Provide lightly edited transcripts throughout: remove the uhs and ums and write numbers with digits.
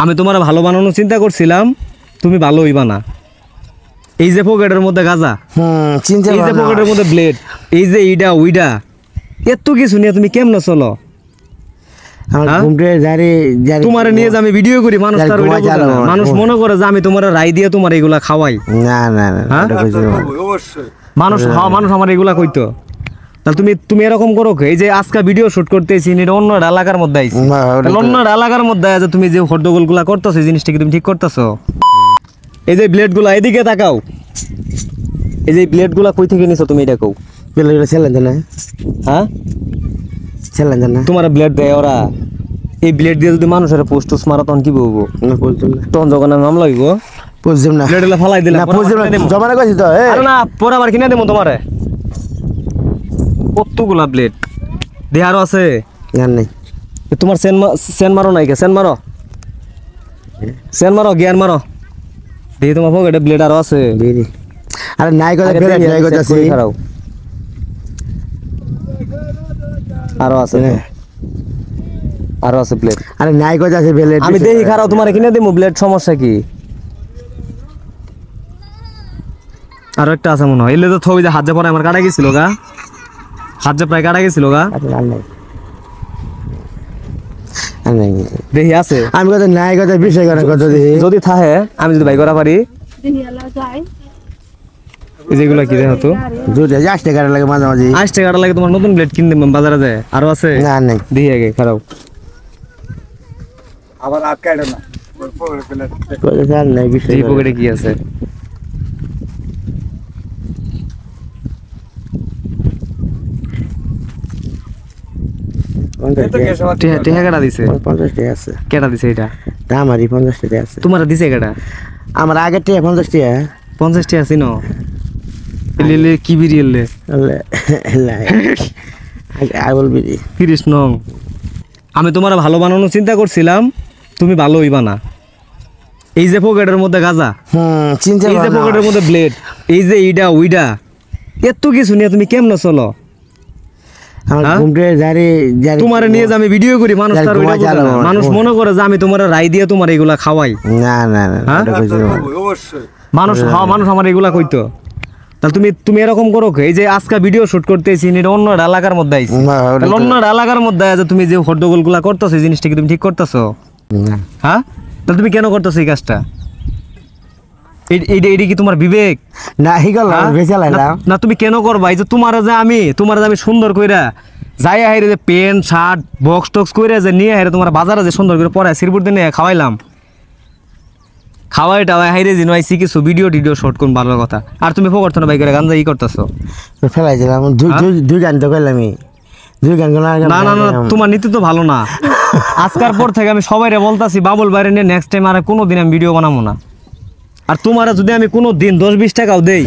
আমি তোমার ভালো বানানোর চিন্তা করছিলাম, তুমি ভালো হইবা না। এই যে পকেটের মধ্যে গাঁজা, এই যে পকেটের মধ্যে ব্লেড, এই যে ইডা উইডা, এত কিছু নিয়ে তুমি কেমন চলো? তোমার নিয়ে যে আমি ভিডিও করি, মানুষ তার মানুষ মনে করে যে আমি তোমার রায় দিয়ে তোমার এগুলা খাওয়াই। না না না, মানুষ মানুষ আমার এগুলা কইতো। তাহলে তুমি এরকম করো। এই যে আজকে ভিডিও শুট করতেছি, এটা অন্য এলাকার মধ্যে আইছি, অন্য এলাকার মধ্যে আছে, তুমি যে হট্টগোল গুলা করতেছো, এই জিনিসটা কি তুমি ঠিক করতেছো? এই যে ব্লেড গুলা, এদিকে তাকাও, এই যে ব্লেড গুলা কই থেকে নিছো তুমি? এটা কও। হ্যাঁ, তোমার ব্লেড দেয় ওরা। এই ব্লেড দিয়ে যদি মানুষের পোস্টুস মারা তখন কি বলবো? তখন যখন মামলা হইব, ব্লেড ফালাই দিলে না পরে আবার কিনে দেবো তোমারে। কতগুলা ব্লেড দিয়ে আরো আছে। তোমার সেন মারো নাই কে? সেন মারো গিয়ার মারো দিয়ে তোমার পকেটে ব্লেড আরো আছে। আরে নাই কথা খারাপ আরো আছে, আরো আছে ব্লেড। আরে নাই কথা আছে ব্লেড। আমি দেখি খারাপ তোমার কিনে দেবো ব্লেড, সমস্যা কি? আরো একটা আছে মনে হয়। এলে তো থই যে হাত যে পরে আমার কাটা গেছিল গা, হাত যে প্রায় কাটা গেছিল গা। দেখি আছে। আমি কথা নাই কথা বিষয় করার কথা দেখি যদি থাকে, আমি যদি বাই করা পারি। যেগুলো কি দেখো তো, 80 টাকা লাগে মাঝে মাঝে। 80 টাকা লাগে তোমার নতুন ব্লেড কিনতে বাজারে যায়। আরো আছে না নাই, দেখি আগে খারাপ আবার আটকাইড়ে না নাই বিষয়। এই পকেটে কি আছে? কেটা দিছে? 50 টাকা আছে। কেটা দিছে এটা? আমারই 50 টাকা আছে। তোমার দিছে কেটা? আমার আগের টাকা 50 টাকা। 50 টাকা আছে ন? এলে কি বিড়ি এলে? কৃষ্ণ, আমি তোমার ভালো বানানোর চিন্তা করছিলাম, তুমি ভালো হইবা না। এই যে পকেটের মধ্যে গাঁজা, এই যে পকেটের মধ্যে ব্লেড, এই যে ইডা উইডা, এত কিছু নিয়ে তুমি কেমন চলো? তোমার নিয়ে যে আমি ভিডিও করি, মানুষ তার মানুষ মনে করে যে আমি তোমার রায় দিয়ে তোমার এগুলা খাওয়াই। না না না, মানুষ মানুষ আমার এগুলা কইতো। তাহলে তুমি এরকম করো। এই যে আজকে ভিডিও শুট করতেছি, এটা অন্য এলাকার মধ্যে আইছি, অন্য এলাকার মধ্যে আছে, তুমি যে হট্টগোল গুলা করতেছো, এই জিনিসটা কি তুমি ঠিক করতেছো? হ্যাঁ, তাহলে তুমি কেন করতেছো এই কাজটা? এইটা কি তোমার বিবেক? না তুমি কেন করবা? এই যে তোমার যে আমি সুন্দর কইরা যাই হাইরে যে প্যান্ট শার্ট বক্স টক্স কইরা যে নিয়ে হাইরে তোমার বাজারে যে সুন্দর করে পরে সিরপুর দিয়ে খাওয়াইলাম, খাওয়াই টাওয়াই হাইরে যে নয়ছি কিছু ভিডিও টিডিও শর্ট কোন ভালো কথা। আর তুমি ফোকরতো না বাইকের গান যাই করতেছো। ফেলাইছিলাম দুই গান তো কইলাম, দুই গান। না না না, তোমার নীতি তো ভালো না। আজকের পর থেকে আমি সবাইরে বলতাছি, বাবুল বাইরে নিয়ে নেক্সট টাইম আর কোনোদিন আমি ভিডিও বানাবো না। আর তোমার যদি আমি কোনো দিন 10-20 টাকাও দেই,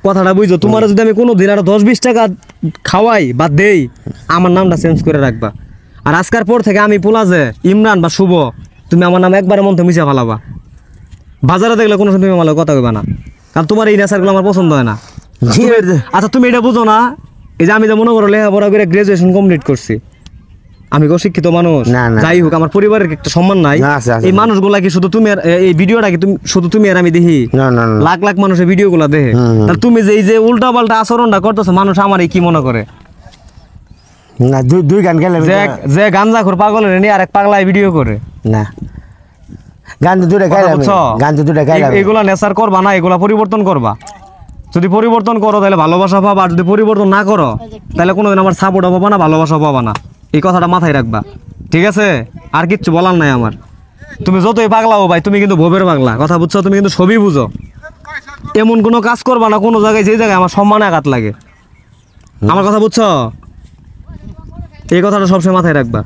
কথাটা বুঝছো, তোমার যদি আমি কোনো দিন আর 10-20 টাকা খাওয়াই বা দেই, আমার নামটা চেঞ্জ করে রাখবা। আর আজকের পর থেকে আমি পোলা যে ইমরান বা শুভ, তুমি আমার নাম একবারে মন থেকে মিশা ফেলাবা। বাজারে দেখলে কোনো সময় তুমি আমার কথা কইবা না, কারণ তোমার এই নেচারগুলো আমার পছন্দ হয় না। আচ্ছা তুমি এটা বুঝো না, এই যে আমি যে মনে করো লেখাপড়া করে গ্রাজুয়েশন কমপ্লিট করছি, আমি শিক্ষিত মানুষ, যাই হোক আমার পরিবারের একটা সম্মান নাই। এই মানুষগুলা কি শুধু তুমি আর এই ভিডিওটা কি শুধু তুমি আর আমি দেখি? লাখ লাখ মানুষের ভিডিও গুলা দেখে। তাহলে তুমি যে এই যে উল্টা পাল্টা আচরণটা করতেছো, মানুষ আমার কি মনে করে? না দুই গান গেলে যে গাঞ্জাখোর পাগল নিয়ে আরেক পাগলায় ভিডিও করে না, গান তো দুটো গাইলাম, গান তো দুটো গাইলাম। এগুলা নেচার করবা না, এগুলা পরিবর্তন করবা। যদি পরিবর্তন করো তাহলে ভালোবাসা পাবা, আর যদি পরিবর্তন না করো তাহলে কোনোদিন আমার সাপোর্টও পাবা না, ভালোবাসা পাবা না। এই কথাটা মাথায় রাখবা, ঠিক আছে? আর কিচ্ছু বলার নাই আমার। তুমি যতই পাগলাও ভাই, তুমি কিন্তু ভবের পাগলা, কথা বুঝছো? তুমি কিন্তু সবই বুঝো। এমন কোনো কাজ করবা না কোনো জায়গায় যে জায়গায় আমার সম্মানে আঘাত লাগে, আমার কথা বুঝছো? এই কথাটা সবসময় মাথায় রাখবা।